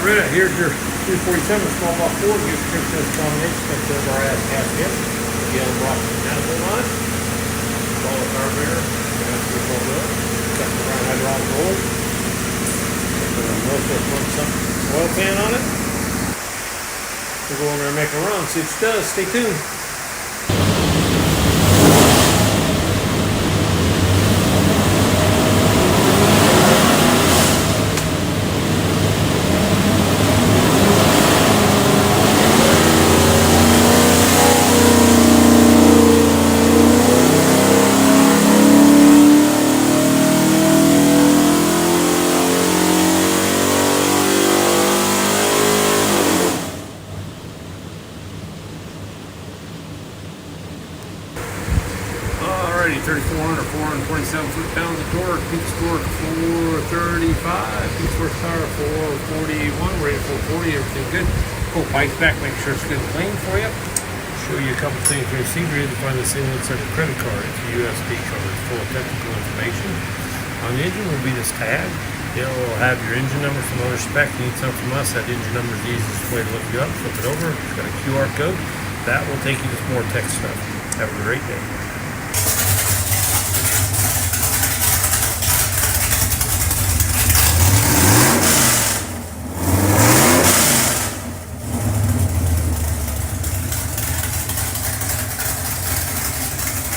Rhett, here's your 347 small block Ford. Here's the this combination of the brass gasket, the yellow block mechanical line, follow the carburetor, MSD Pro Billet, got the brown hydraulic roller, the Moroso front sump oil pan on it. We'll go in there and make a run, see what it does. Stay tuned. Alrighty, 3,400, 427 foot-pounds of torque, peak torque 435, peak horsepower 441, rated 440, everything good. Pull pipes back, make sure it's good and clean for you. Show you a couple things here. See where you can find this thing looks like a credit card. It's a USB card. It's full of technical information. On the engine will be this tab. It will have your engine number from owner spec. You need something from us. That engine number is the easiest way to look you up. Flip it over. It's got a QR code. That will take you to some more tech stuff. Have a great day.